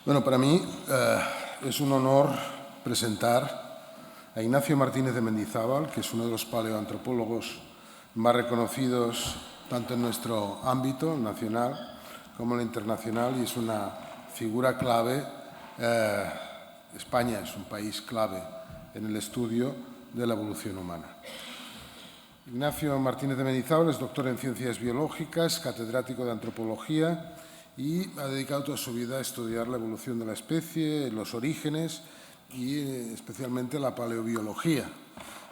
Bueno, para mí es un honor presentar a Ignacio Martínez de Mendizábal, que es uno de los paleoantropólogos más reconocidos tanto en nuestro ámbito nacional como en el internacional, y es una figura clave. España es un país clave en el estudio de la evolución humana. Ignacio Martínez de Mendizábal es doctor en Ciencias Biológicas, catedrático de Antropología y ha dedicado toda su vida a estudiar la evolución de la especie, los orígenes y especialmente la paleobiología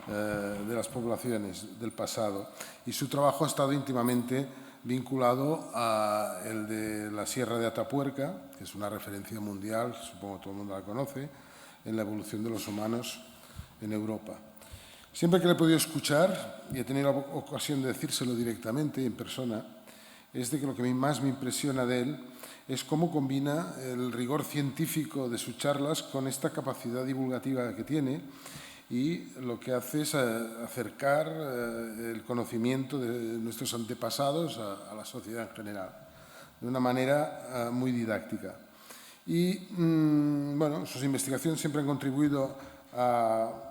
de las poblaciones del pasado. Y su trabajo ha estado íntimamente vinculado a el de la Sierra de Atapuerca, que es una referencia mundial, supongo que todo el mundo la conoce, en la evolución de los humanos en Europa. Siempre que le he podido escuchar, y he tenido la ocasión de decírselo directamente en persona, es de que lo que más me impresiona de él es cómo combina el rigor científico de sus charlas con esta capacidad divulgativa que tiene, y lo que hace es acercar el conocimiento de nuestros antepasados a la sociedad en general, de una manera muy didáctica. Y bueno, sus investigaciones siempre han contribuido a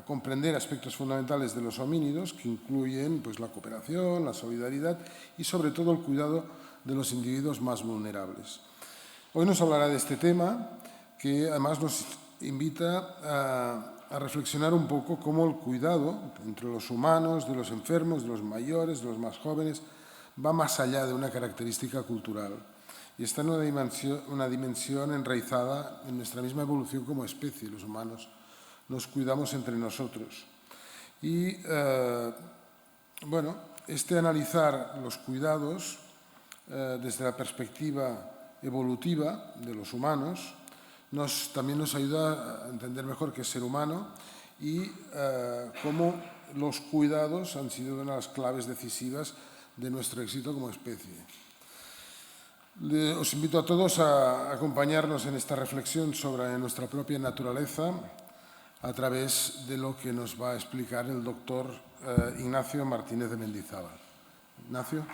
comprender aspectos fundamentales de los homínidos, que incluyen pues, la cooperación, la solidaridad y sobre todo el cuidado de los individuos más vulnerables. Hoy nos hablará de este tema, que además nos invita a reflexionar un poco cómo el cuidado entre los humanos, de los enfermos, de los mayores, de los más jóvenes, va más allá de una característica cultural y está en una dimensión enraizada en nuestra misma evolución como especie. Los humanos nos cuidamos entre nosotros. Y, bueno, analizar los cuidados desde la perspectiva evolutiva de los humanos también nos ayuda a entender mejor qué es ser humano y cómo los cuidados han sido una de las claves decisivas de nuestro éxito como especie. Os invito a todos a acompañarnos en esta reflexión sobre nuestra propia naturaleza a través de lo que nos va a explicar el doctor Ignacio Martínez de Mendizábal. Ignacio.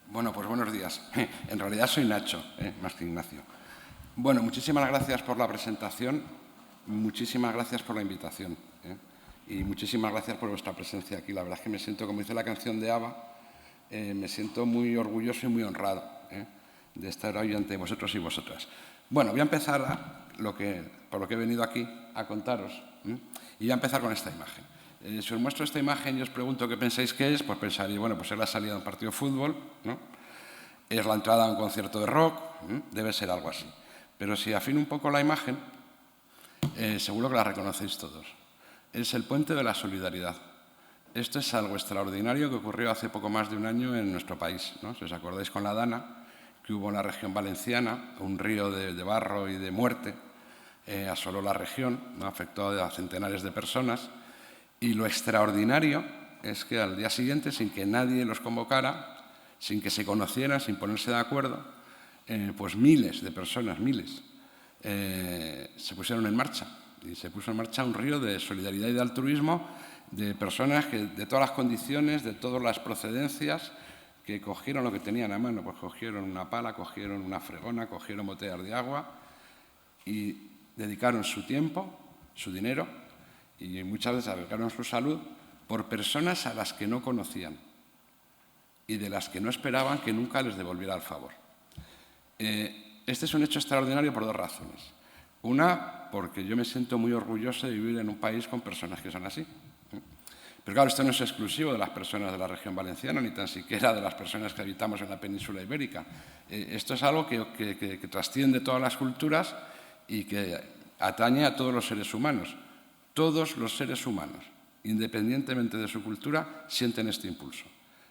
Bueno, pues buenos días. En realidad soy Nacho, más que Ignacio. Bueno, muchísimas gracias por la presentación, muchísimas gracias por la invitación y muchísimas gracias por vuestra presencia aquí. La verdad es que me siento, como dice la canción de ABBA, me siento muy orgulloso y muy honrado de estar hoy ante vosotros y vosotras. Bueno, voy a empezar por lo que he venido aquí a contaros y voy a empezar con esta imagen. Si os muestro esta imagen y os pregunto qué pensáis que es, pues pensaréis, bueno, pues es la salida de un partido de fútbol, ¿no? Es la entrada a un concierto de rock, debe ser algo así. Pero si afino un poco la imagen, seguro que la reconocéis todos. Es el puente de la solidaridad. Esto es algo extraordinario que ocurrió hace poco más de un año en nuestro país, ¿no? Si os acordáis con la Dana, que hubo en la región valenciana, un río de barro y de muerte, asoló la región, ¿no? Afectó a centenares de personas. Y lo extraordinario es que al día siguiente, sin que nadie los convocara, sin que se conocieran, sin ponerse de acuerdo, pues miles de personas, se pusieron en marcha. Y se puso en marcha un río de solidaridad y de altruismo de personas que, de todas las condiciones, de todas las procedencias, que cogieron lo que tenían a mano. Pues cogieron una pala, cogieron una fregona, cogieron botellas de agua y dedicaron su tiempo, su dinero, y muchas veces arriesgaron su salud por personas a las que no conocían y de las que no esperaban que nunca les devolviera el favor. Este es un hecho extraordinario por dos razones. Una, porque yo me siento muy orgulloso de vivir en un país con personas que son así. Pero claro, esto no es exclusivo de las personas de la región valenciana, ni tan siquiera de las personas que habitamos en la península ibérica. Esto es algo que trasciende todas las culturas y que atañe a todos los seres humanos. Todos los seres humanos, independientemente de su cultura, sienten este impulso.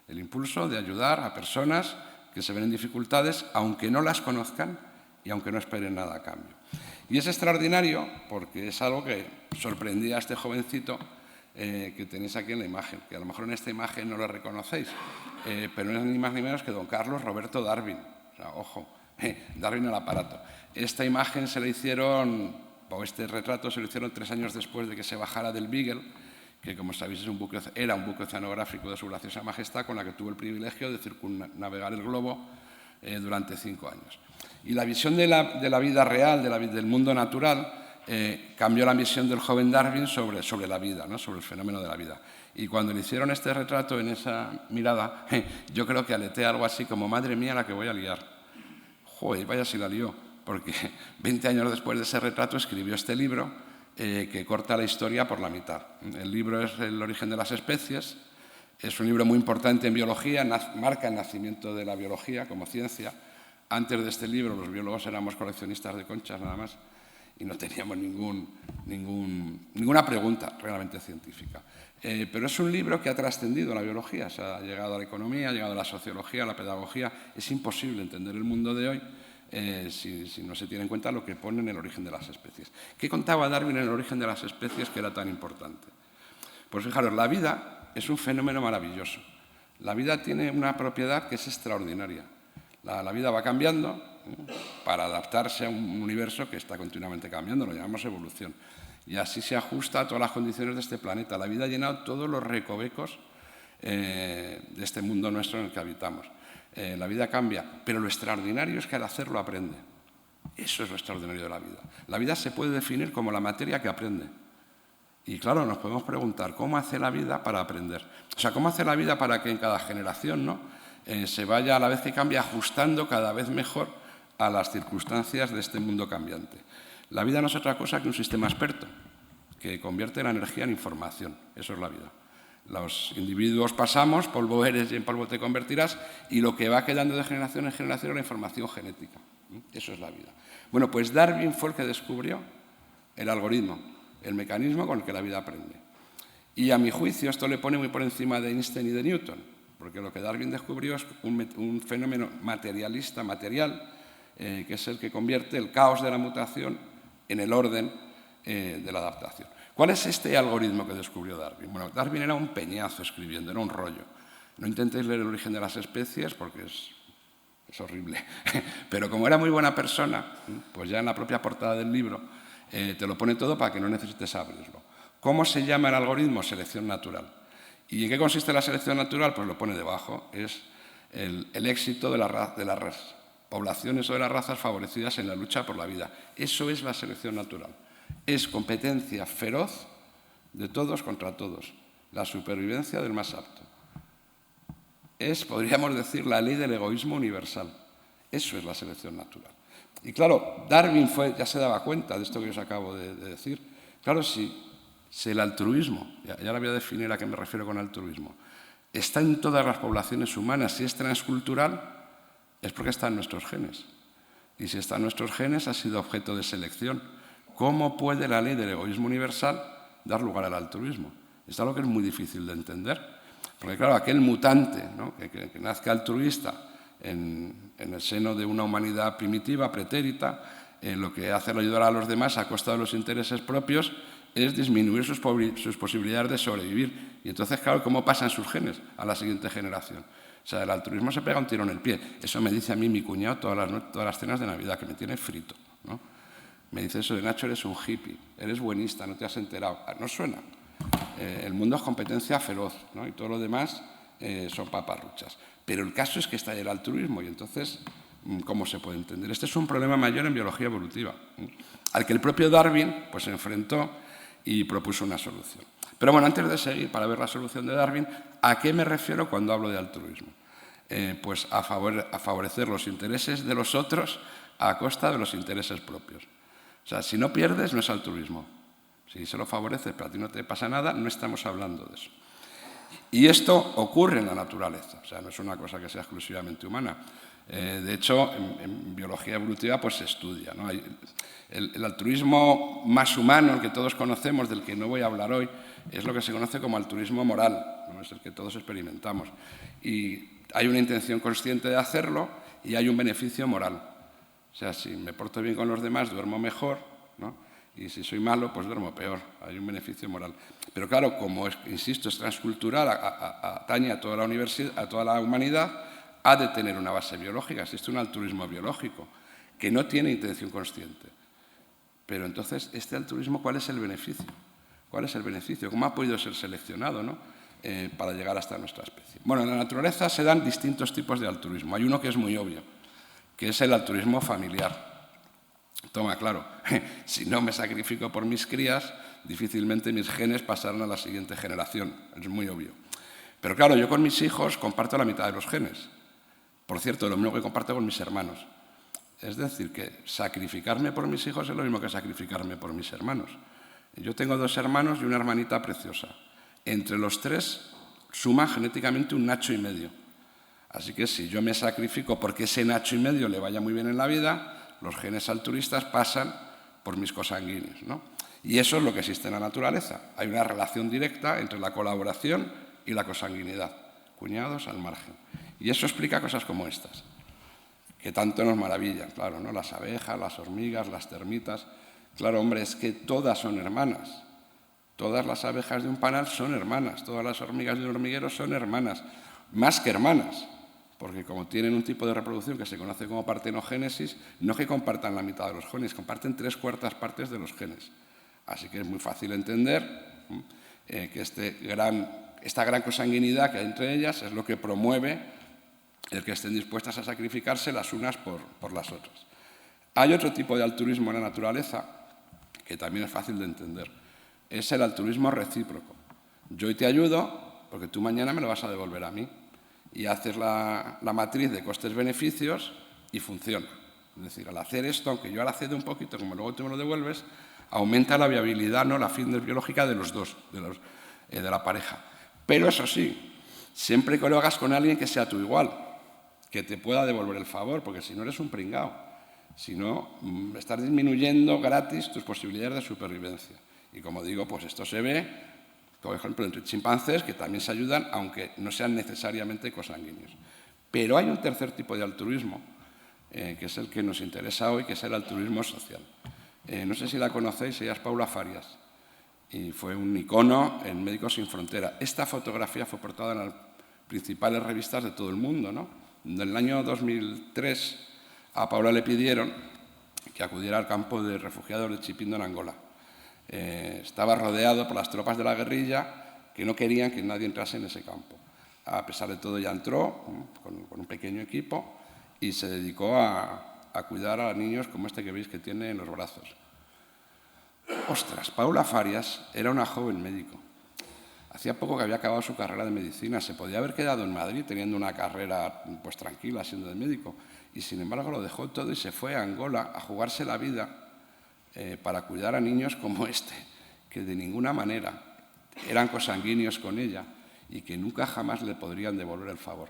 El impulso de ayudar a personas que se ven en dificultades, aunque no las conozcan y aunque no esperen nada a cambio. Y es extraordinario porque es algo que sorprendía a este jovencito que tenéis aquí en la imagen, que a lo mejor en esta imagen no lo reconocéis, pero no es ni más ni menos que don Carlos Roberto Darwin. O sea, ojo, Darwin al aparato. Esta imagen se la hicieron, o este retrato se lo hicieron 3 años después de que se bajara del Beagle, que como sabéis era un buque oceanográfico de su graciosa majestad con la que tuvo el privilegio de circunnavegar el globo durante 5 años. Y la visión de la vida real, del mundo natural, cambió la visión del joven Darwin sobre la vida, ¿no? Sobre el fenómeno de la vida. Y cuando le hicieron este retrato en esa mirada, yo creo que aleté algo así como, madre mía, la que voy a liar. Joder, vaya si la lió, porque 20 años después de ese retrato escribió este libro que corta la historia por la mitad. El libro es El origen de las especies, es un libro muy importante en biología, marca el nacimiento de la biología como ciencia. Antes de este libro los biólogos éramos coleccionistas de conchas nada más y no teníamos ninguna pregunta realmente científica. Pero es un libro que ha trascendido la biología, o sea, ha llegado a la economía, ha llegado a la sociología, a la pedagogía. Es imposible entender el mundo de hoy si no se tiene en cuenta lo que pone en El origen de las especies. ¿Qué contaba Darwin en El origen de las especies que era tan importante? Pues fijaros, la vida es un fenómeno maravilloso. La vida tiene una propiedad que es extraordinaria. La vida va cambiando para adaptarse a un universo que está continuamente cambiando, lo llamamos evolución. Y así se ajusta a todas las condiciones de este planeta. La vida ha llenado todos los recovecos de este mundo nuestro en el que habitamos. La vida cambia, pero lo extraordinario es que al hacerlo aprende. Eso es lo extraordinario de la vida. La vida se puede definir como la materia que aprende. Y claro, nos podemos preguntar, ¿cómo hace la vida para aprender? O sea, ¿cómo hace la vida para que en cada generación, ¿no? Se vaya, a la vez que cambia, ajustando cada vez mejor a las circunstancias de este mundo cambiante? La vida no es otra cosa que un sistema experto que convierte la energía en información. Eso es la vida. Los individuos pasamos, polvo eres y en polvo te convertirás, y lo que va quedando de generación en generación es la información genética. Eso es la vida. Bueno, pues Darwin fue el que descubrió el algoritmo, el mecanismo con el que la vida aprende. Y a mi juicio esto le pone muy por encima de Einstein y de Newton, porque lo que Darwin descubrió es un fenómeno materialista, material, que es el que convierte el caos de la mutación en el orden de la adaptación. ¿Cuál es este algoritmo que descubrió Darwin? Bueno, Darwin era un peñazo escribiendo, era un rollo. No intentéis leer El origen de las especies porque es horrible. Pero como era muy buena persona, pues ya en la propia portada del libro te lo pone todo para que no necesites abrirlo. ¿Cómo se llama el algoritmo? Selección natural. ¿Y en qué consiste la selección natural? Pues lo pone debajo. Es el éxito de las poblaciones o de las razas favorecidas en la lucha por la vida. Eso es la selección natural. Es competencia feroz de todos contra todos. La supervivencia del más apto. Es, podríamos decir, la ley del egoísmo universal. Eso es la selección natural. Y claro, Darwin ya se daba cuenta de esto que os acabo de decir. Claro, si el altruismo, y ahora voy a definir a qué me refiero con altruismo, está en todas las poblaciones humanas, si es transcultural, es porque está en nuestros genes. Y si está en nuestros genes, ha sido objeto de selección. ¿Cómo puede la ley del egoísmo universal dar lugar al altruismo? Es algo que es muy difícil de entender. Porque claro, aquel mutante, ¿no? que nazca altruista en el seno de una humanidad primitiva, pretérita, lo que hace al ayudar a los demás a costa de los intereses propios es disminuir sus posibilidades de sobrevivir. Y entonces, claro, ¿cómo pasan sus genes a la siguiente generación? O sea, el altruismo se pega un tiro en el pie. Eso me dice a mí mi cuñado todas las cenas de Navidad, que me tiene frito, ¿no? Me dice eso de Nacho, eres un hippie, eres buenista, no te has enterado. ¿No suena? El mundo es competencia feroz, ¿no? Y todo lo demás son paparruchas. Pero el caso es que está el altruismo y entonces, ¿cómo se puede entender? Este es un problema mayor en biología evolutiva, al que el propio Darwin pues, se enfrentó y propuso una solución. Pero bueno, antes de seguir, para ver la solución de Darwin, ¿a qué me refiero cuando hablo de altruismo? Pues a favorecer los intereses de los otros a costa de los intereses propios. O sea, si no pierdes, no es altruismo. Si se lo favoreces, pero a ti no te pasa nada, no estamos hablando de eso. Y esto ocurre en la naturaleza, o sea, no es una cosa que sea exclusivamente humana. De hecho, en biología evolutiva pues, se estudia, ¿no? El altruismo más humano, el que todos conocemos, del que no voy a hablar hoy, es lo que se conoce como altruismo moral, ¿no? Es el que todos experimentamos. Y hay una intención consciente de hacerlo y hay un beneficio moral. O sea, si me porto bien con los demás, duermo mejor, ¿no? Y si soy malo, pues duermo peor. Hay un beneficio moral. Pero claro, como, insisto, es transcultural, atañe a toda la humanidad, ha de tener una base biológica, existe un altruismo biológico que no tiene intención consciente. Pero entonces, ¿este altruismo cuál es el beneficio? ¿Cuál es el beneficio? ¿Cómo ha podido ser seleccionado, ¿no? Para llegar hasta nuestra especie? Bueno, en la naturaleza se dan distintos tipos de altruismo. Hay uno que es muy obvio, que es el altruismo familiar. Toma, claro, si no me sacrifico por mis crías, difícilmente mis genes pasarán a la siguiente generación. Es muy obvio. Pero claro, yo con mis hijos comparto la mitad de los genes. Por cierto, lo mismo que comparto con mis hermanos. Es decir, que sacrificarme por mis hijos es lo mismo que sacrificarme por mis hermanos. Yo tengo 2 hermanos y una hermanita preciosa. Entre los 3 suma genéticamente un nacho y medio. Así que si yo me sacrifico porque ese nacho y medio le vaya muy bien en la vida, los genes altruistas pasan por mis cosanguíneos, ¿no? Y eso es lo que existe en la naturaleza. Hay una relación directa entre la colaboración y la consanguinidad. Cuñados al margen. Y eso explica cosas como estas, que tanto nos maravillan, claro, ¿no? Las abejas, las hormigas, las termitas. Claro, hombre, es que todas son hermanas. Todas las abejas de un panal son hermanas, todas las hormigas de un hormiguero son hermanas, más que hermanas. Porque como tienen un tipo de reproducción que se conoce como partenogénesis, no que compartan la mitad de los genes, comparten 3/4 partes de los genes. Así que es muy fácil entender que esta gran consanguinidad que hay entre ellas es lo que promueve el que estén dispuestas a sacrificarse las unas por las otras. Hay otro tipo de altruismo en la naturaleza que también es fácil de entender. Es el altruismo recíproco. Yo hoy te ayudo porque tú mañana me lo vas a devolver a mí. Y haces la matriz de costes-beneficios y funciona. Es decir, al hacer esto, aunque yo ahora cedo un poquito, como luego tú me lo devuelves, aumenta la viabilidad, ¿no?, la fitness biológica de los dos, de la pareja. Pero eso sí, siempre que lo hagas con alguien que sea tu igual, que te pueda devolver el favor, porque si no eres un pringao. Si no, estás disminuyendo gratis tus posibilidades de supervivencia. Y como digo, pues esto se ve, por ejemplo, entre chimpancés, que también se ayudan, aunque no sean necesariamente cosanguíneos. Pero hay un tercer tipo de altruismo, que es el que nos interesa hoy, que es el altruismo social. No sé si la conocéis, ella es Paula Farias, y fue un icono en Médicos Sin Frontera. Esta fotografía fue portada en las principales revistas de todo el mundo, ¿no? En el año 2003 a Paula le pidieron que acudiera al campo de refugiados de Chipindo, en Angola. Estaba rodeado por las tropas de la guerrilla que no querían que nadie entrase en ese campo. A pesar de todo, ya entró con un pequeño equipo y se dedicó a cuidar a niños como este que veis que tiene en los brazos. Ostras, Paula Farias era una joven médico. Hacía poco que había acabado su carrera de medicina. Se podía haber quedado en Madrid teniendo una carrera pues tranquila siendo de médico. Y sin embargo lo dejó todo y se fue a Angola a jugarse la vida para cuidar a niños como este, que de ninguna manera eran consanguíneos con ella y que nunca jamás le podrían devolver el favor.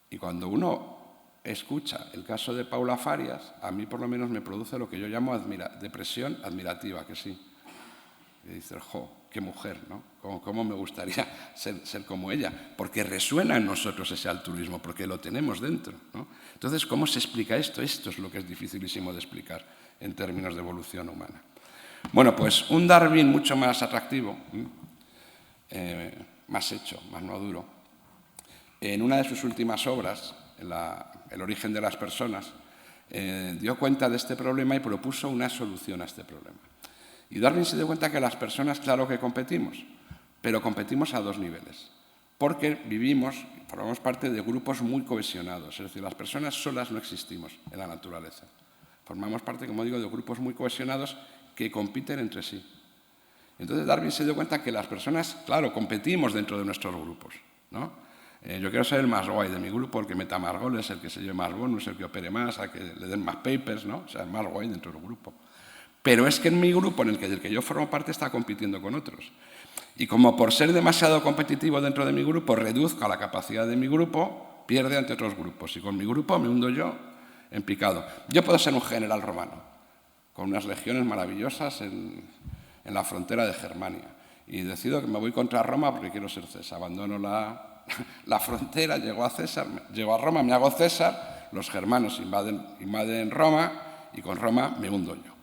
Y cuando uno escucha el caso de Paula Farias, a mí por lo menos me produce lo que yo llamo depresión admirativa, que sí. Y dices, jo, qué mujer, ¿no? ¿Cómo me gustaría ser como ella? Porque resuena en nosotros ese altruismo, porque lo tenemos dentro, ¿no? Entonces, ¿cómo se explica esto? Esto es lo que es dificilísimo de explicar en términos de evolución humana. Bueno, pues un Darwin mucho más atractivo, más hecho, más maduro, en una de sus últimas obras, El origen de las personas, dio cuenta de este problema y propuso una solución a este problema. Y Darwin se dio cuenta que las personas, claro que competimos, pero competimos a 2 niveles, porque formamos parte de grupos muy cohesionados, es decir, las personas solas no existimos en la naturaleza. Formamos parte, como digo, de grupos muy cohesionados que compiten entre sí. Entonces Darwin se dio cuenta que las personas, claro, competimos dentro de nuestros grupos, ¿no? Yo quiero ser el más guay de mi grupo, el que meta más goles, el que se lleve más bonus, el que opere más, el que le den más papers, ¿no? O sea, el más guay dentro del grupo. Pero es que en mi grupo, del que yo formo parte, está compitiendo con otros. Y como por ser demasiado competitivo dentro de mi grupo, reduzco la capacidad de mi grupo, pierde ante otros grupos. Y con mi grupo me hundo yo en picado. Yo puedo ser un general romano, con unas legiones maravillosas en la frontera de Germania. Y decido que me voy contra Roma porque quiero ser César. Abandono la frontera, llego a Roma, me hago César, los germanos invaden Roma y con Roma me hundo yo.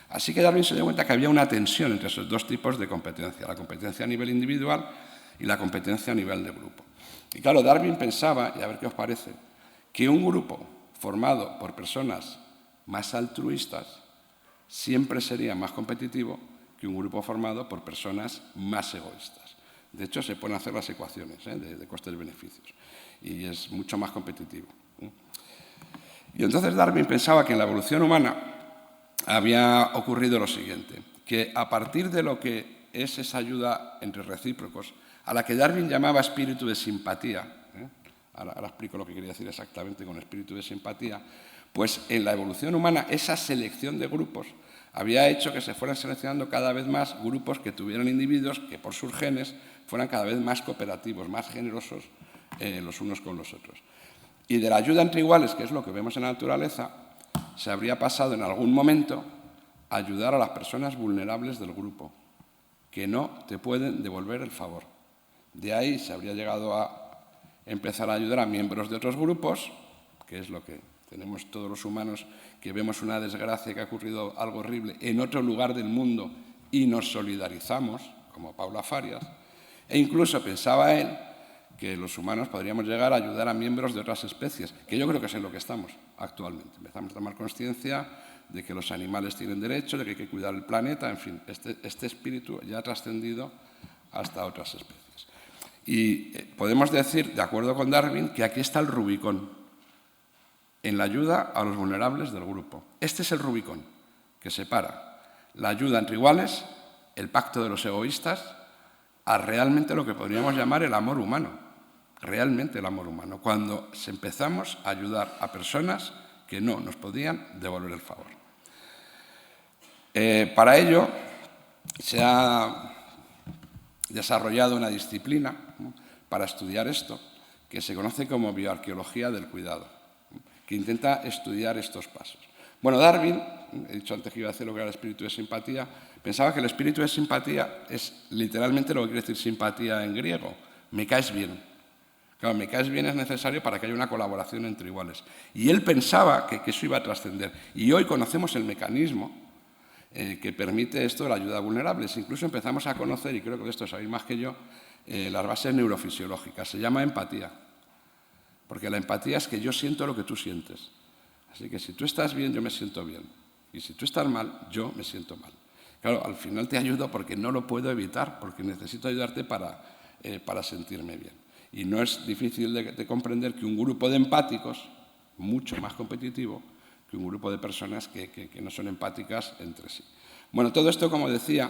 Así que Darwin se dio cuenta que había una tensión entre esos 2 tipos de competencia, la competencia a nivel individual y la competencia a nivel de grupo. Y claro, Darwin pensaba, y a ver qué os parece, que un grupo formado por personas más altruistas siempre sería más competitivo que un grupo formado por personas más egoístas. De hecho, se pueden hacer las ecuaciones de costes-beneficios y es mucho más competitivo. Y entonces Darwin pensaba que en la evolución humana había ocurrido lo siguiente, que a partir de lo que es esa ayuda entre recíprocos, a la que Darwin llamaba espíritu de simpatía, ahora explico lo que quería decir exactamente con espíritu de simpatía, pues en la evolución humana esa selección de grupos había hecho que se fueran seleccionando cada vez más grupos que tuvieran individuos que por sus genes fueran cada vez más cooperativos, más generosos los unos con los otros. Y de la ayuda entre iguales, que es lo que vemos en la naturaleza, se habría pasado en algún momento a ayudar a las personas vulnerables del grupo, que no te pueden devolver el favor. De ahí se habría llegado a empezar a ayudar a miembros de otros grupos, que es lo que tenemos todos los humanos, que vemos una desgracia, que ha ocurrido algo horrible en otro lugar del mundo y nos solidarizamos, como Paula Farias, e incluso pensaba él que los humanos podríamos llegar a ayudar a miembros de otras especies, que yo creo que es en lo que estamos actualmente. Empezamos a tomar conciencia de que los animales tienen derecho, de que hay que cuidar el planeta, en fin, este espíritu ya ha trascendido hasta otras especies. Y podemos decir, de acuerdo con Darwin, que aquí está el Rubicón, en la ayuda a los vulnerables del grupo. Este es el Rubicón, que separa la ayuda entre iguales, el pacto de los egoístas, a realmente lo que podríamos llamar el amor humano, realmente el amor humano, cuando empezamos a ayudar a personas que no nos podían devolver el favor. Para ello se ha desarrollado una disciplina para estudiar esto, que se conoce como bioarqueología del cuidado, que intenta estudiar estos pasos. Bueno, Darwin, he dicho antes que iba a decir lo que era el espíritu de simpatía, pensaba que el espíritu de simpatía es literalmente lo que quiere decir simpatía en griego, me caes bien. Claro, me caes bien es necesario para que haya una colaboración entre iguales. Y él pensaba que eso iba a trascender. Y hoy conocemos el mecanismo que permite esto de la ayuda a vulnerables. Incluso empezamos a conocer, y creo que de esto sabéis más que yo, las bases neurofisiológicas. Se llama empatía. Porque la empatía es que yo siento lo que tú sientes. Así que si tú estás bien, yo me siento bien. Y si tú estás mal, yo me siento mal. Claro, al final te ayudo porque no lo puedo evitar, porque necesito ayudarte para sentirme bien. Y no es difícil de comprender que un grupo de empáticos, mucho más competitivo que un grupo de personas que no son empáticas entre sí. Bueno, todo esto, como decía,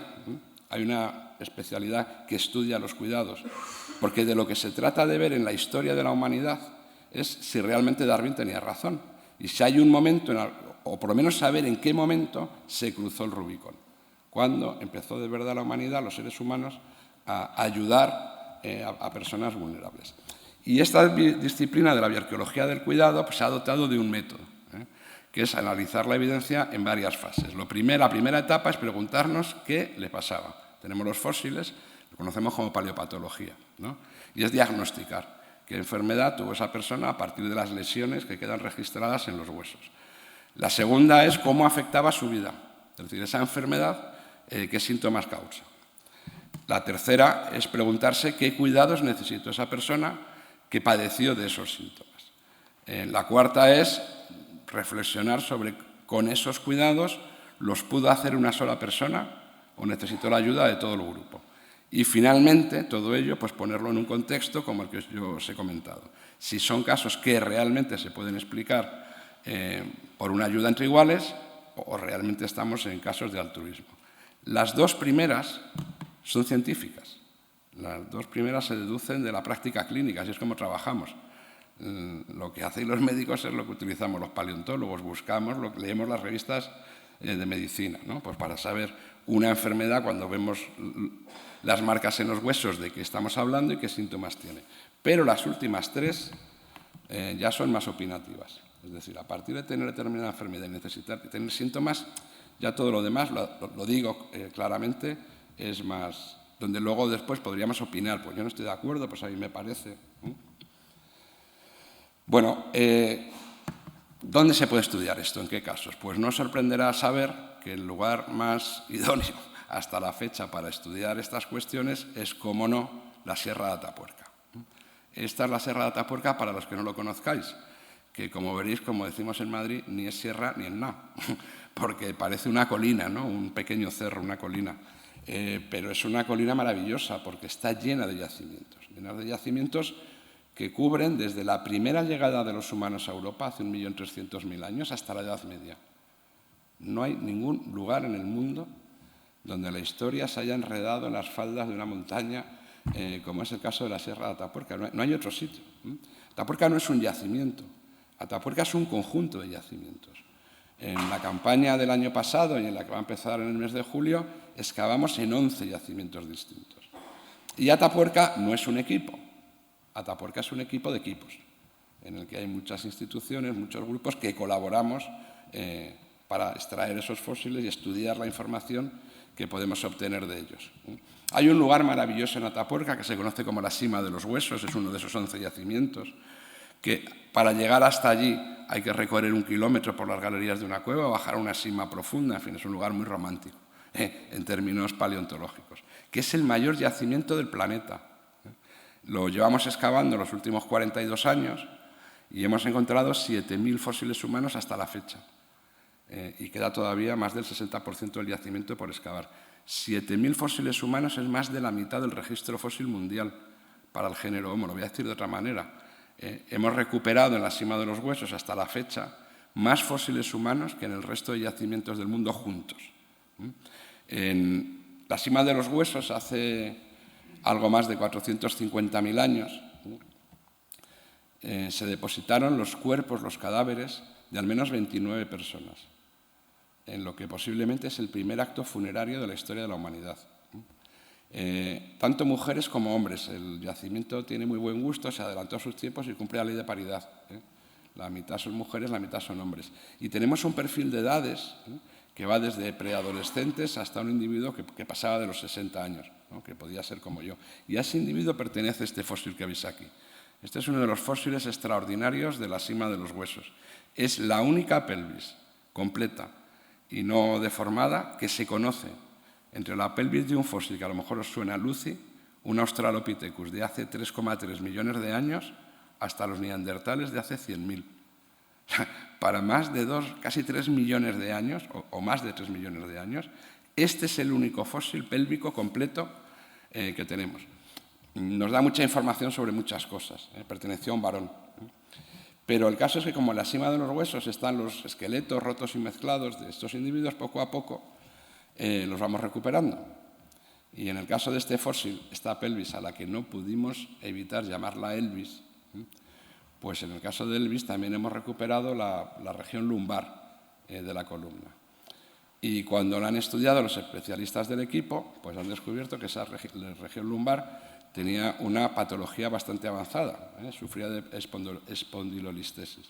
hay una especialidad que estudia los cuidados, porque de lo que se trata de ver en la historia de la humanidad es si realmente Darwin tenía razón y si hay un momento, o por lo menos saber en qué momento se cruzó el Rubicón, cuando empezó de verdad la humanidad, los seres humanos, a ayudar a personas vulnerables. Y esta disciplina de la bioarqueología del cuidado pues, se ha dotado de un método, que es analizar la evidencia en varias fases. La primera etapa es preguntarnos qué le pasaba. Tenemos los fósiles, lo conocemos como paleopatología, ¿no? Y es diagnosticar qué enfermedad tuvo esa persona a partir de las lesiones que quedan registradas en los huesos. La segunda es cómo afectaba su vida, es decir, esa enfermedad, qué síntomas causa. La tercera es preguntarse qué cuidados necesitó esa persona que padeció de esos síntomas. La cuarta es reflexionar sobre con esos cuidados los pudo hacer una sola persona o necesitó la ayuda de todo el grupo. Y finalmente, todo ello, pues ponerlo en un contexto como el que yo os he comentado. Si son casos que realmente se pueden explicar por una ayuda entre iguales o realmente estamos en casos de altruismo. Las dos primeras son científicas. Las dos primeras se deducen de la práctica clínica, así es como trabajamos. Lo que hacen los médicos es lo que utilizamos los paleontólogos, buscamos, leemos las revistas de medicina, ¿no? Pues para saber una enfermedad cuando vemos las marcas en los huesos de qué estamos hablando y qué síntomas tiene. Pero las últimas tres ya son más opinativas. Es decir, a partir de tener determinada enfermedad y necesitar tener síntomas, ya todo lo demás, lo digo claramente, es más, donde luego después podríamos opinar, pues yo no estoy de acuerdo, pues a mí me parece. Bueno, ¿dónde se puede estudiar esto? ¿En qué casos? Pues no os sorprenderá saber que el lugar más idóneo hasta la fecha para estudiar estas cuestiones es, como no, la Sierra de Atapuerca. Esta es la Sierra de Atapuerca para los que no lo conozcáis, que como veréis, como decimos en Madrid, ni es sierra ni es nada, porque parece una colina, ¿no? Un pequeño cerro, una colina. Pero es una colina maravillosa porque está llena de yacimientos que cubren desde la primera llegada de los humanos a Europa, hace 1.300.000 años, hasta la Edad Media. No hay ningún lugar en el mundo donde la historia se haya enredado en las faldas de una montaña, como es el caso de la Sierra de Atapuerca. No hay otro sitio. Atapuerca no es un yacimiento, Atapuerca es un conjunto de yacimientos. En la campaña del año pasado y en la que va a empezar en el mes de julio, excavamos en 11 yacimientos distintos. Y Atapuerca no es un equipo, Atapuerca es un equipo de equipos, en el que hay muchas instituciones, muchos grupos que colaboramos para extraer esos fósiles y estudiar la información que podemos obtener de ellos. Hay un lugar maravilloso en Atapuerca que se conoce como la Sima de los Huesos, es uno de esos 11 yacimientos, que para llegar hasta allí hay que recorrer 1 kilómetro por las galerías de una cueva, bajar a una sima profunda, en fin, es un lugar muy romántico en términos paleontológicos, que es el mayor yacimiento del planeta. Lo llevamos excavando los últimos 42 años y hemos encontrado 7.000 fósiles humanos hasta la fecha. Y queda todavía más del 60% del yacimiento por excavar. 7.000 fósiles humanos es más de la mitad del registro fósil mundial para el género Homo. Lo voy a decir de otra manera. Hemos recuperado en la Sima de los Huesos hasta la fecha más fósiles humanos que en el resto de yacimientos del mundo juntos. En la Sima de los Huesos, hace algo más de 450.000 años, se depositaron los cuerpos, los cadáveres de al menos 29 personas, en lo que posiblemente es el primer acto funerario de la historia de la humanidad. Tanto mujeres como hombres. El yacimiento tiene muy buen gusto, se adelantó a sus tiempos y cumple la ley de paridad. La mitad son mujeres, la mitad son hombres. Y tenemos un perfil de edades que va desde preadolescentes hasta un individuo que pasaba de los 60 años, ¿no? Que podía ser como yo. Y a ese individuo pertenece este fósil que veis aquí. Este es uno de los fósiles extraordinarios de la Sima de los Huesos. Es la única pelvis completa y no deformada que se conoce entre la pelvis de un fósil que a lo mejor os suena, Lucy, un Australopithecus de hace 3,3 millones de años, hasta los neandertales de hace 100.000. Para más de casi 3 millones de años, o más de 3 millones de años, este es el único fósil pélvico completo que tenemos. Nos da mucha información sobre muchas cosas. Perteneció a un varón. Pero el caso es que como en la Sima de los Huesos están los esqueletos rotos y mezclados de estos individuos, poco a poco los vamos recuperando. Y en el caso de este fósil, esta pelvis a la que no pudimos evitar llamarla Elvis, pues en el caso de Elvis también hemos recuperado la región lumbar de la columna. Y cuando lo han estudiado los especialistas del equipo, pues han descubierto que esa región lumbar tenía una patología bastante avanzada, sufría de espondilolistesis.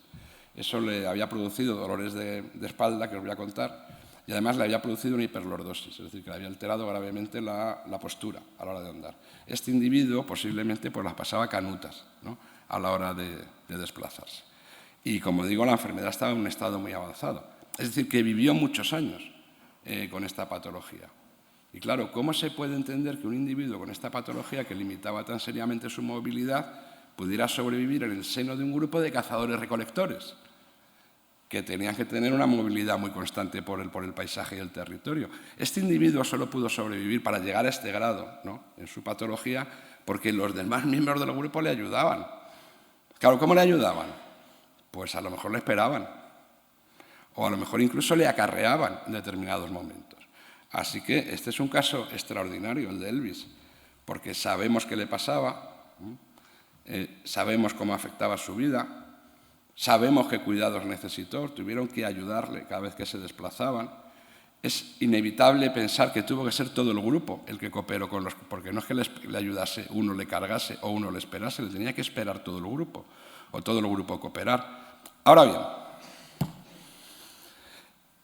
Eso le había producido dolores de espalda, que os voy a contar, y además le había producido una hiperlordosis, es decir, que le había alterado gravemente la postura a la hora de andar. Este individuo posiblemente pues las pasaba canutas, ¿no?, a la hora de desplazarse. Y como digo, la enfermedad estaba en un estado muy avanzado. Es decir, que vivió muchos años con esta patología. Y claro, ¿cómo se puede entender que un individuo con esta patología que limitaba tan seriamente su movilidad pudiera sobrevivir en el seno de un grupo de cazadores-recolectores que tenían que tener una movilidad muy constante por el paisaje y el territorio? Este individuo solo pudo sobrevivir para llegar a este grado, ¿no?, en su patología, porque los demás miembros del grupo le ayudaban. Claro, ¿cómo le ayudaban? Pues a lo mejor le esperaban, o a lo mejor incluso le acarreaban en determinados momentos. Así que este es un caso extraordinario, el de Elvis, porque sabemos qué le pasaba, sabemos cómo afectaba su vida, sabemos qué cuidados necesitó, tuvieron que ayudarle cada vez que se desplazaban. Es inevitable pensar que tuvo que ser todo el grupo el que cooperó con los... porque no es que le ayudase, uno le cargase o uno le esperase, le tenía que esperar todo el grupo, o todo el grupo cooperar. Ahora bien,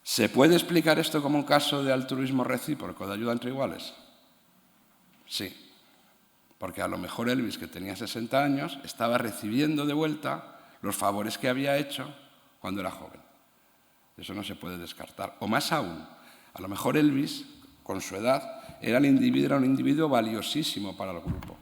¿se puede explicar esto como un caso de altruismo recíproco, de ayuda entre iguales? Sí, porque a lo mejor Elvis, que tenía 60 años, estaba recibiendo de vuelta los favores que había hecho cuando era joven. Eso no se puede descartar. O más aún, a lo mejor Elvis, con su edad, era un individuo valiosísimo para el grupo.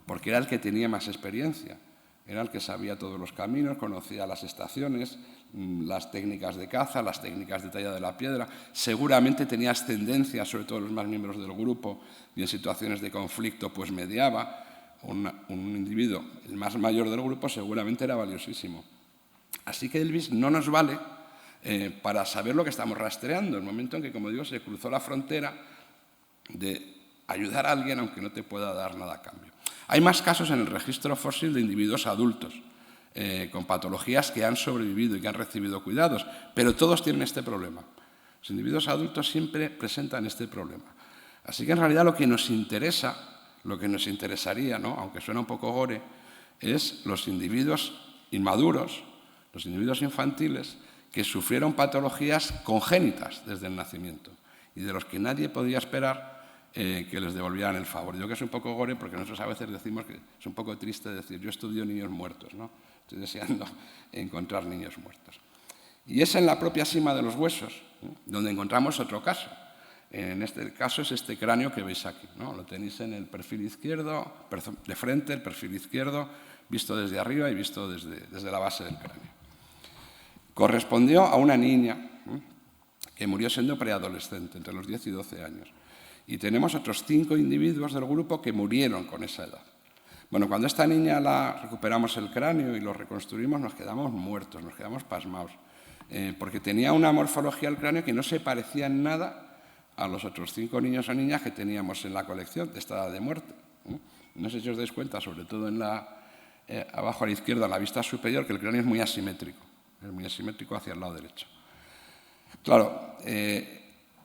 porque era el que tenía más experiencia, era el que sabía todos los caminos, conocía las estaciones, las técnicas de caza, las técnicas de talla de la piedra. Seguramente tenía ascendencia sobre todos los más miembros del grupo y en situaciones de conflicto pues mediaba. Un individuo, el más mayor del grupo, seguramente era valiosísimo. Así que Elvis no nos vale para saber lo que estamos rastreando, el momento en que, como digo, se cruzó la frontera de ayudar a alguien aunque no te pueda dar nada a cambio. Hay más casos en el registro fósil de individuos adultos con patologías que han sobrevivido y que han recibido cuidados, pero todos tienen este problema. Los individuos adultos siempre presentan este problema. Así que en realidad lo que nos interesa, lo que nos interesaría, ¿no?, aunque suena un poco gore, es los individuos inmaduros, los individuos infantiles que sufrieron patologías congénitas desde el nacimiento y de los que nadie podía esperar que les devolvieran el favor. Yo creo que es un poco gore porque nosotros a veces decimos que es un poco triste decir yo estudio niños muertos, ¿no? Estoy deseando encontrar niños muertos. Y es en la propia cima de los huesos, ¿no?, donde encontramos otro caso. En este caso es este cráneo que veis aquí, ¿no? Lo tenéis en el perfil izquierdo, de frente, el perfil izquierdo, visto desde arriba y visto desde la base del cráneo. Correspondió a una niña que murió siendo preadolescente, entre los 10 y 12 años. Y tenemos otros 5 individuos del grupo que murieron con esa edad. Bueno, cuando a esta niña la recuperamos el cráneo y lo reconstruimos, nos quedamos muertos, nos quedamos pasmados, porque tenía una morfología del cráneo que no se parecía en nada a los otros 5 niños o niñas que teníamos en la colección de esta edad de muerte. No sé si os dais cuenta, sobre todo abajo a la izquierda, en la vista superior, que el cráneo es muy asimétrico hacia el lado derecho. Claro,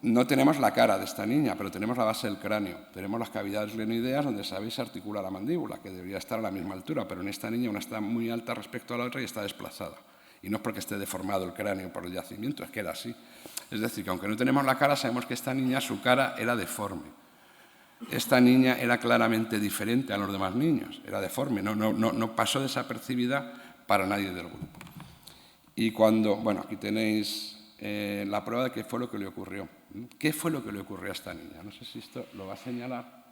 no tenemos la cara de esta niña, pero tenemos la base del cráneo. Tenemos las cavidades glenoideas donde sabéis se articula la mandíbula, que debería estar a la misma altura, pero en esta niña una está muy alta respecto a la otra y está desplazada. Y no es porque esté deformado el cráneo por el yacimiento, es que era así. Es decir, que aunque no tenemos la cara, sabemos que esta niña, su cara era deforme. Esta niña era claramente diferente a los demás niños, era deforme, no pasó desapercibida para nadie del grupo. Y cuando, bueno, aquí tenéis la prueba de qué fue lo que le ocurrió. ¿Qué fue lo que le ocurrió a esta niña? No sé si esto lo va a señalar.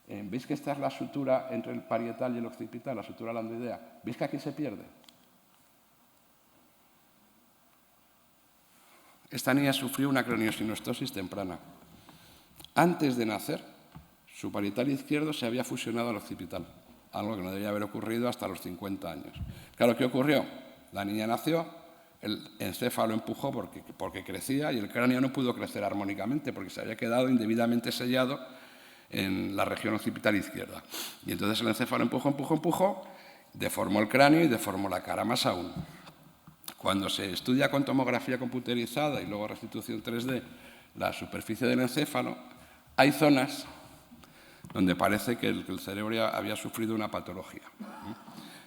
¿Veis que esta es la sutura entre el parietal y el occipital, la sutura landoidea? ¿Veis que aquí se pierde? Esta niña sufrió una craniosynostosis temprana. Antes de nacer, su parietal izquierdo se había fusionado al occipital, algo que no debía haber ocurrido hasta los 50 años. Claro, ¿qué ocurrió? La niña nació, el encéfalo empujó porque crecía y el cráneo no pudo crecer armónicamente porque se había quedado indebidamente sellado en la región occipital izquierda. Y entonces el encéfalo empujó, deformó el cráneo y deformó la cara, más aún. Cuando se estudia con tomografía computerizada y luego restitución 3D la superficie del encéfalo, hay zonas donde parece que el cerebro había sufrido una patología.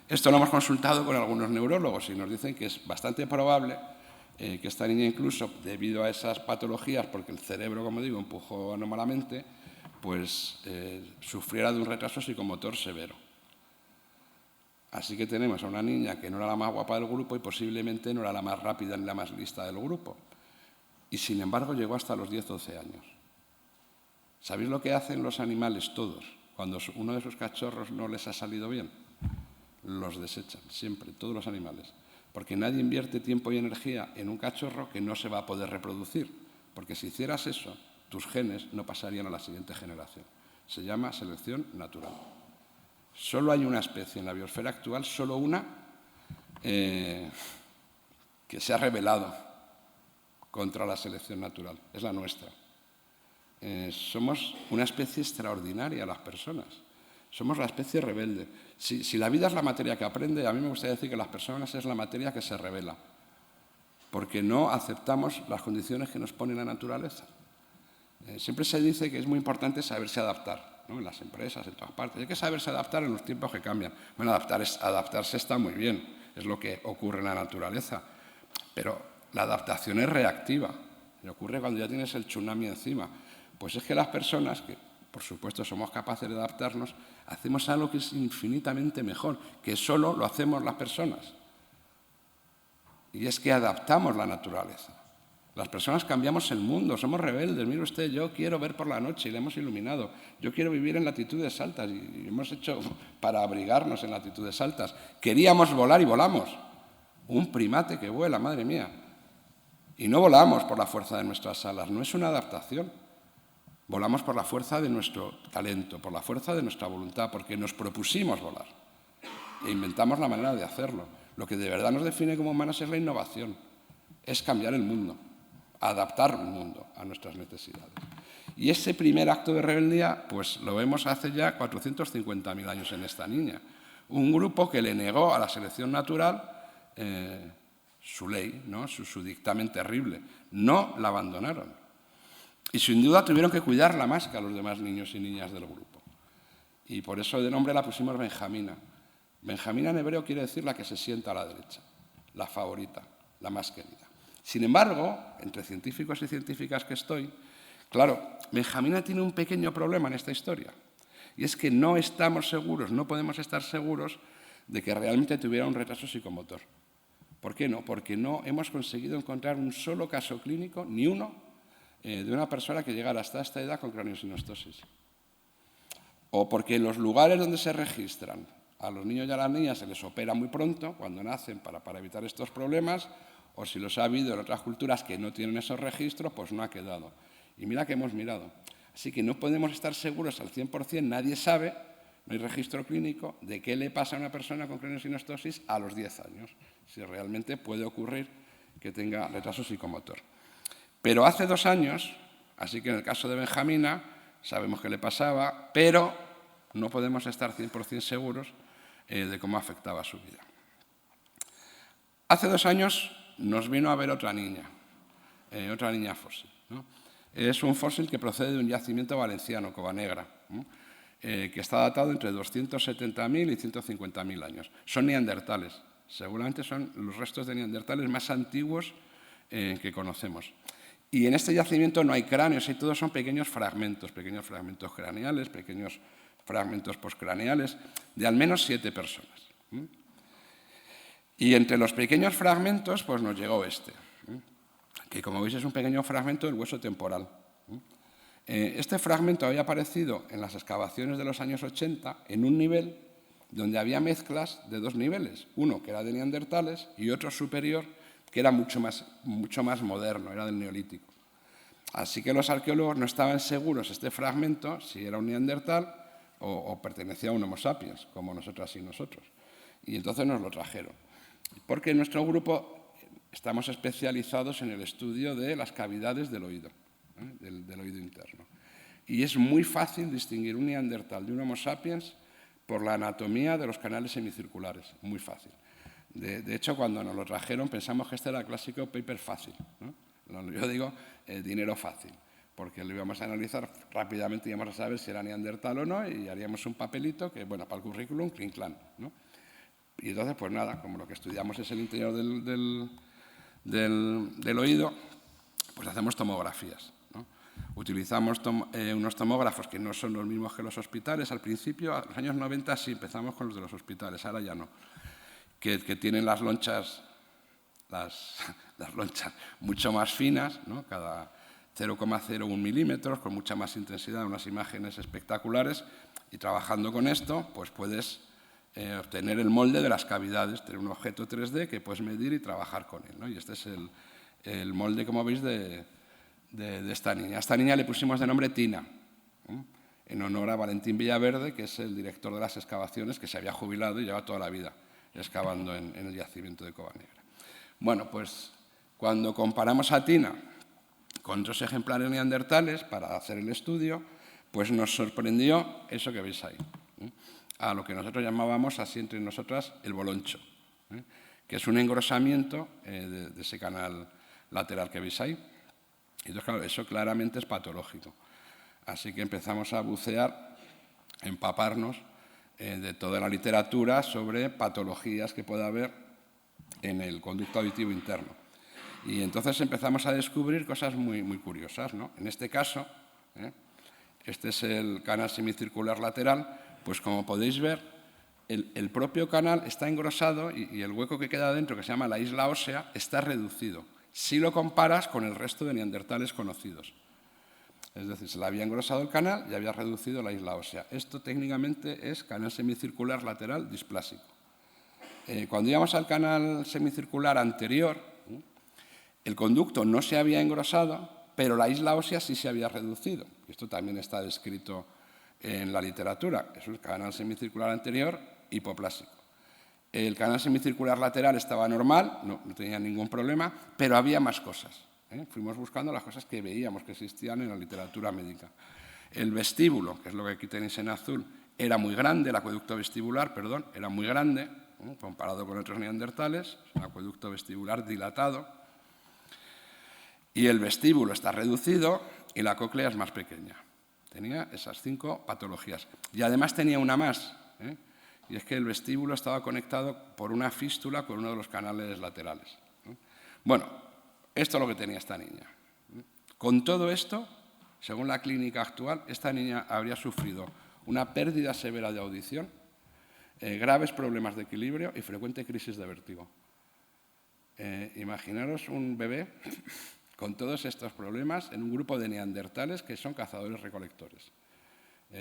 Esto lo hemos consultado con algunos neurólogos y nos dicen que es bastante probable que esta niña, incluso debido a esas patologías, porque el cerebro, como digo, empujó anómalamente, pues sufriera de un retraso psicomotor severo. Así que tenemos a una niña que no era la más guapa del grupo y posiblemente no era la más rápida ni la más lista del grupo. Y sin embargo llegó hasta los 10-12 años. ¿Sabéis lo que hacen los animales todos cuando uno de sus cachorros no les ha salido bien? Los desechan, siempre, todos los animales. Porque nadie invierte tiempo y energía en un cachorro que no se va a poder reproducir. Porque si hicieras eso, tus genes no pasarían a la siguiente generación. Se llama selección natural. Solo hay una especie en la biosfera actual, solo una, que se ha rebelado contra la selección natural. Es la nuestra. Somos una especie extraordinaria, las personas. Somos la especie rebelde. Si la vida es la materia que aprende, a mí me gustaría decir que las personas es la materia que se revela, porque no aceptamos las condiciones que nos pone la naturaleza. Siempre se dice que es muy importante saberse adaptar, ¿no? En las empresas, en todas partes. Hay que saberse adaptar en los tiempos que cambian. Bueno, adaptarse está muy bien, es lo que ocurre en la naturaleza, pero la adaptación es reactiva. Y ocurre cuando ya tienes el tsunami encima. Pues es que las personas, que por supuesto somos capaces de adaptarnos, hacemos algo que es infinitamente mejor, que solo lo hacemos las personas. Y es que adaptamos la naturaleza. Las personas cambiamos el mundo, somos rebeldes. Mire usted, yo quiero ver por la noche y le hemos iluminado. Yo quiero vivir en latitudes altas y hemos hecho para abrigarnos en latitudes altas. Queríamos volar y volamos. Un primate que vuela, madre mía. Y no volamos por la fuerza de nuestras alas, no es una adaptación. Volamos por la fuerza de nuestro talento, por la fuerza de nuestra voluntad, porque nos propusimos volar. E inventamos la manera de hacerlo. Lo que de verdad nos define como humanos es la innovación, es cambiar el mundo, adaptar el mundo a nuestras necesidades. Y ese primer acto de rebeldía, pues lo vemos hace ya 450.000 años en esta niña. Un grupo que le negó a la selección natural su ley, ¿no? su dictamen terrible. No la abandonaron. Y sin duda tuvieron que cuidarla más que a los demás niños y niñas del grupo. Y por eso de nombre la pusimos Benjamina. Benjamina en hebreo quiere decir la que se sienta a la derecha, la favorita, la más querida. Sin embargo, entre científicos y científicas que estoy, claro, Benjamina tiene un pequeño problema en esta historia. Y es que no estamos seguros, no podemos estar seguros de que realmente tuviera un retraso psicomotor. ¿Por qué no? Porque no hemos conseguido encontrar un solo caso clínico, ni uno, de una persona que llegara hasta esta edad con craneosinostosis. O porque en los lugares donde se registran a los niños y a las niñas se les opera muy pronto, cuando nacen, para evitar estos problemas, o si los ha habido en otras culturas que no tienen esos registros, pues no ha quedado. Y mira que hemos mirado. Así que no podemos estar seguros al 100%, nadie sabe, no hay registro clínico, de qué le pasa a una persona con craneosinostosis a los 10 años, si realmente puede ocurrir que tenga retraso psicomotor. Pero hace 2 años, así que en el caso de Benjamina, sabemos qué le pasaba, pero no podemos estar 100% seguros de cómo afectaba su vida. Hace 2 años nos vino a ver otra niña fósil, ¿no? Es un fósil que procede de un yacimiento valenciano, Covanegra, ¿no? Que está datado entre 270.000 y 150.000 años. Son neandertales, seguramente son los restos de neandertales más antiguos que conocemos. Y en este yacimiento no hay cráneos, y todos son pequeños fragmentos craneales, pequeños fragmentos postcraneales, de al menos 7 personas. Y entre los pequeños fragmentos, pues nos llegó este, que como veis es un pequeño fragmento del hueso temporal. Este fragmento había aparecido en las excavaciones de los años 80 en un nivel donde había mezclas de 2 niveles, uno que era de neandertales y otro superior que era mucho más moderno, era del neolítico. Así que los arqueólogos no estaban seguros este fragmento si era un neandertal o pertenecía a un Homo sapiens, como nosotras y nosotros. Y entonces nos lo trajeron. Porque en nuestro grupo estamos especializados en el estudio de las cavidades del oído, del oído interno. Y es muy fácil distinguir un neandertal de un Homo sapiens por la anatomía de los canales semicirculares, muy fácil. De hecho, cuando nos lo trajeron pensamos que este era el clásico paper fácil, ¿no? Yo digo dinero fácil, porque lo íbamos a analizar rápidamente y íbamos a saber si era neandertal o no y haríamos un papelito que, bueno, para el currículum, clean clan, ¿no? Y entonces, pues nada, como lo que estudiamos es el interior del oído, pues hacemos tomografías, ¿no? Utilizamos unos tomógrafos que no son los mismos que los hospitales. Al principio, a los años 90, sí empezamos con los de los hospitales, ahora ya no. Que tienen las lonchas mucho más finas, ¿no? Cada 0,01 milímetros, con mucha más intensidad, unas imágenes espectaculares. Y trabajando con esto, pues puedes obtener el molde de las cavidades, tener un objeto 3D que puedes medir y trabajar con él, ¿no? Y este es el molde, como veis, de esta niña. A esta niña le pusimos de nombre Tina, en honor a Valentín Villaverde, que es el director de las excavaciones, que se había jubilado y lleva toda la vida excavando en el yacimiento de Covanegra. Bueno, pues cuando comparamos a Tina con otros ejemplares neandertales para hacer el estudio, pues nos sorprendió eso que veis ahí, a lo que nosotros llamábamos, así entre nosotras, el boloncho, que es un engrosamiento de ese canal lateral que veis ahí. Y entonces, claro, eso claramente es patológico. Así que empezamos a bucear, empaparnos de toda la literatura sobre patologías que pueda haber en el conducto auditivo interno. Y entonces empezamos a descubrir cosas muy, muy curiosas, ¿no? En este caso, este es el canal semicircular lateral, pues como podéis ver, el propio canal está engrosado y el hueco que queda dentro, que se llama la isla ósea, está reducido. si lo comparas con el resto de neandertales conocidos. Es decir, se le había engrosado el canal y había reducido la isla ósea. Esto técnicamente es canal semicircular lateral displásico. Cuando íbamos al canal semicircular anterior, el conducto no se había engrosado, pero la isla ósea sí se había reducido. Esto también está descrito en la literatura. Es el canal semicircular anterior hipoplásico. El canal semicircular lateral estaba normal, no tenía ningún problema, pero había más cosas. Fuimos buscando las cosas que veíamos que existían en la literatura médica. El vestíbulo, que es lo que aquí tenéis en azul, era muy grande, el acueducto vestibular, perdón, era muy grande, comparado con otros neandertales, es un acueducto vestibular dilatado. Y el vestíbulo está reducido y la cóclea es más pequeña. Tenía esas 5 patologías. Y además tenía una más, y es que el vestíbulo estaba conectado por una fístula con uno de los canales laterales. Bueno, esto es lo que tenía esta niña. Con todo esto, según la clínica actual, esta niña habría sufrido una pérdida severa de audición, graves problemas de equilibrio y frecuente crisis de vértigo. Imaginaros un bebé con todos estos problemas en un grupo de neandertales que son cazadores-recolectores.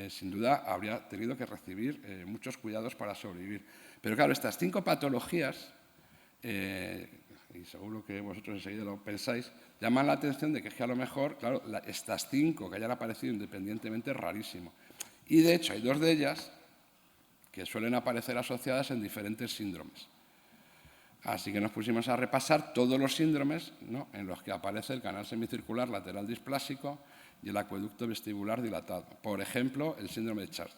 Sin duda habría tenido que recibir muchos cuidados para sobrevivir. Pero claro, estas 5 patologías, y seguro que vosotros enseguida lo pensáis, llaman la atención de que es que a lo mejor, claro, estas 5 que hayan aparecido independientemente es rarísimo. Y de hecho hay 2 de ellas que suelen aparecer asociadas en diferentes síndromes. Así que nos pusimos a repasar todos los síndromes, ¿no?, en los que aparece el canal semicircular lateral displásico y el acueducto vestibular dilatado. Por ejemplo, el síndrome de Charles.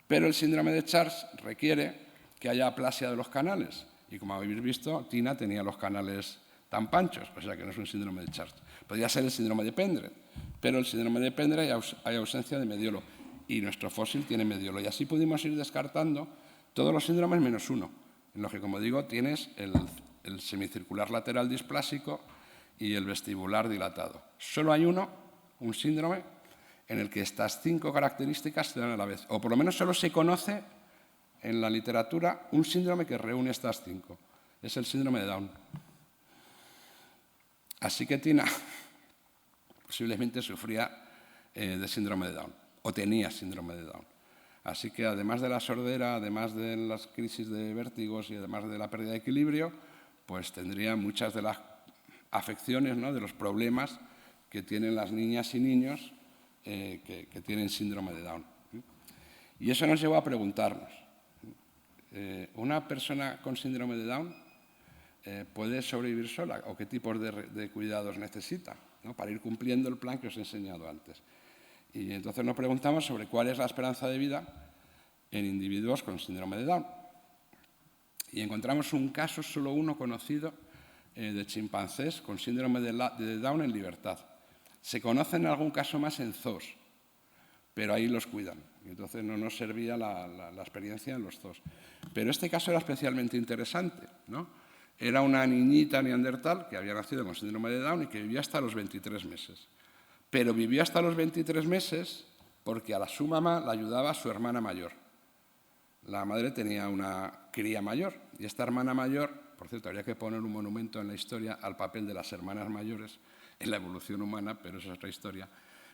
Pero el síndrome de Charles requiere que haya aplasia de los canales. Y como habéis visto, Tina tenía los canales tan panchos, o sea que no es un síndrome de Charles. Podría ser el síndrome de Pendred, pero el síndrome de Pendred hay ausencia de mediolo y nuestro fósil tiene mediolo. Y así pudimos ir descartando todos los síndromes menos uno, en los que, como digo, tienes el semicircular lateral displásico y el vestibular dilatado. Solo hay un síndrome en el que estas 5 características se dan a la vez, o por lo menos solo se conoce en la literatura un síndrome que reúne estas 5. Es el síndrome de Down. Así que Tina posiblemente sufría de síndrome de Down, o tenía síndrome de Down. Así que además de la sordera, además de las crisis de vértigos y además de la pérdida de equilibrio, pues tendría muchas de las afecciones, ¿no?, de los problemas que tienen las niñas y niños que tienen síndrome de Down. Y eso nos llevó a preguntarnos, ¿una persona con síndrome de Down puede sobrevivir sola o qué tipos de cuidados necesita, ¿no?, para ir cumpliendo el plan que os he enseñado antes? Y entonces nos preguntamos sobre cuál es la esperanza de vida en individuos con síndrome de Down. Y encontramos un caso, solo uno conocido, de chimpancés con síndrome de Down en libertad. Se conoce en algún caso más en zoos, pero ahí los cuidan. Y entonces no nos servía la experiencia en los zoos. Pero este caso era especialmente interesante, ¿no? Era una niñita neandertal que había nacido con síndrome de Down y que vivía hasta los 23 meses. Pero vivió hasta los 23 meses porque a su mamá la ayudaba su hermana mayor. La madre tenía una cría mayor y esta hermana mayor, por cierto, habría que poner un monumento en la historia al papel de las hermanas mayores en la evolución humana, pero eso es otra historia.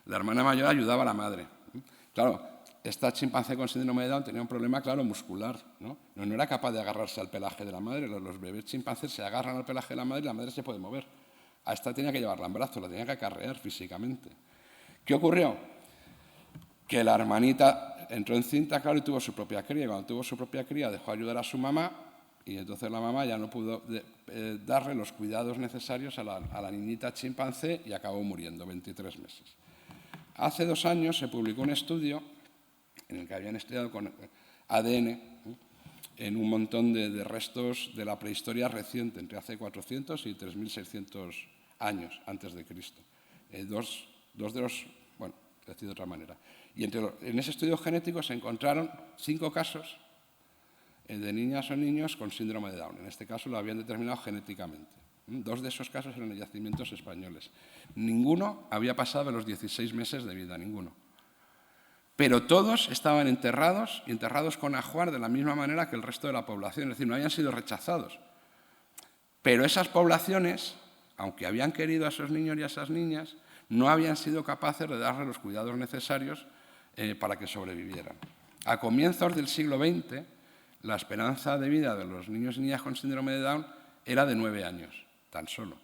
La hermana mayor ayudaba a la madre. Claro, esta chimpancé con síndrome de Down tenía un problema, claro, muscular, ¿no? No era capaz de agarrarse al pelaje de la madre. Los bebés chimpancés se agarran al pelaje de la madre y la madre se puede mover. A esta tenía que llevarla en brazos, la tenía que acarrear físicamente. ¿Qué ocurrió? Que la hermanita entró encinta, claro, y tuvo su propia cría. Cuando tuvo su propia cría dejó ayudar a su mamá y entonces la mamá ya no pudo darle los cuidados necesarios a la niñita chimpancé y acabó muriendo, 23 meses. Hace 2 años se publicó un estudio en el que habían estudiado con ADN en un montón de restos de la prehistoria reciente, entre hace 400 y 3.600 años antes de Cristo. Dos de los, bueno, decir de otra manera. Y en ese estudio genético se encontraron 5 casos de niñas o niños con síndrome de Down. En este caso lo habían determinado genéticamente. 2 de esos casos eran en yacimientos españoles. Ninguno había pasado los 16 meses de vida, ninguno. Pero todos estaban enterrados y enterrados con ajuar de la misma manera que el resto de la población, es decir, no habían sido rechazados. Pero esas poblaciones aunque habían querido a esos niños y a esas niñas, no habían sido capaces de darles los cuidados necesarios para que sobrevivieran. A comienzos del siglo XX, la esperanza de vida de los niños y niñas con síndrome de Down era de 9 años, tan solo.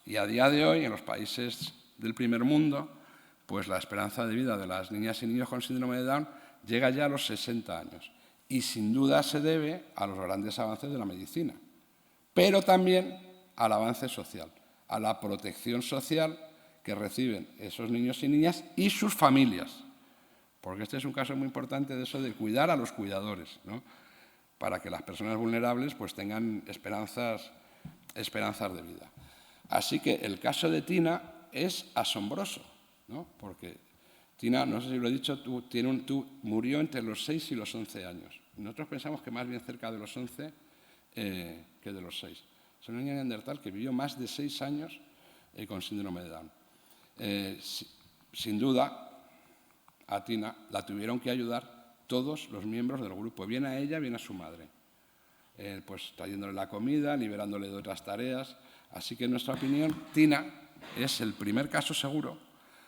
Y a día de hoy, en los países del primer mundo, pues la esperanza de vida de las niñas y niños con síndrome de Down llega ya a los 60 años. Y sin duda se debe a los grandes avances de la medicina, pero también al avance social, a la protección social que reciben esos niños y niñas y sus familias. Porque este es un caso muy importante de eso de cuidar a los cuidadores, ¿no? Para que las personas vulnerables pues, tengan esperanzas de vida. Así que el caso de Tina es asombroso, ¿no? Porque Tina, no sé si lo he dicho, murió entre los 6 y los 11 años. Nosotros pensamos que más bien cerca de los 11 que de los 6. Es una niña neandertal que vivió más de 6 años con síndrome de Down. Sin duda, a Tina la tuvieron que ayudar todos los miembros del grupo, bien a ella, bien a su madre. Pues trayéndole la comida, liberándole de otras tareas. Así que, en nuestra opinión, Tina es el primer caso seguro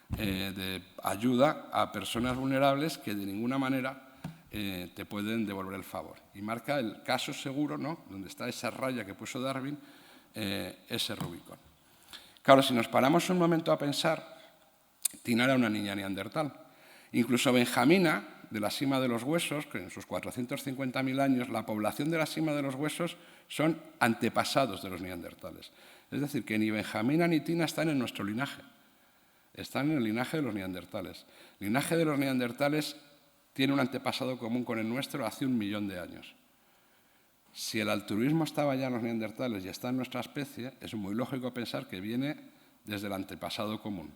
de ayuda a personas vulnerables que de ninguna manera te pueden devolver el favor. Y marca el caso seguro, ¿no? Donde está esa raya que puso Darwin, ese Rubicón. Claro, si nos paramos un momento a pensar, Tina era una niña neandertal. Incluso Benjamina, de la Sima de los Huesos, que en sus 450.000 años, la población de la Sima de los Huesos son antepasados de los neandertales. Es decir, que ni Benjamina ni Tina están en nuestro linaje. Están en el linaje de los neandertales. El linaje de los neandertales tiene un antepasado común con el nuestro hace 1 millón de años. Si el altruismo estaba ya en los neandertales y está en nuestra especie, es muy lógico pensar que viene desde el antepasado común.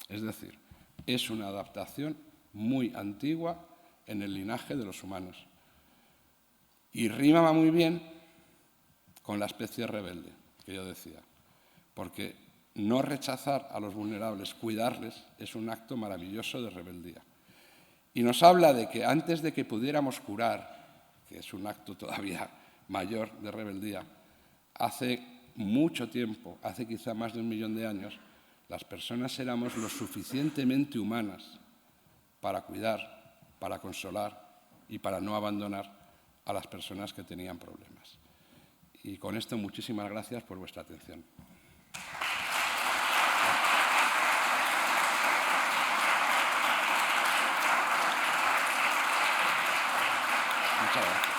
Es decir, es una adaptación muy antigua en el linaje de los humanos. Y rima muy bien con la especie rebelde, que yo decía, porque no rechazar a los vulnerables, cuidarles, es un acto maravilloso de rebeldía. Y nos habla de que antes de que pudiéramos curar, que es un acto todavía mayor de rebeldía, hace mucho tiempo, hace quizá más de 1 millón de años, las personas éramos lo suficientemente humanas para cuidar, para consolar y para no abandonar a las personas que tenían problemas. Y con esto, muchísimas gracias por vuestra atención. Muchas gracias.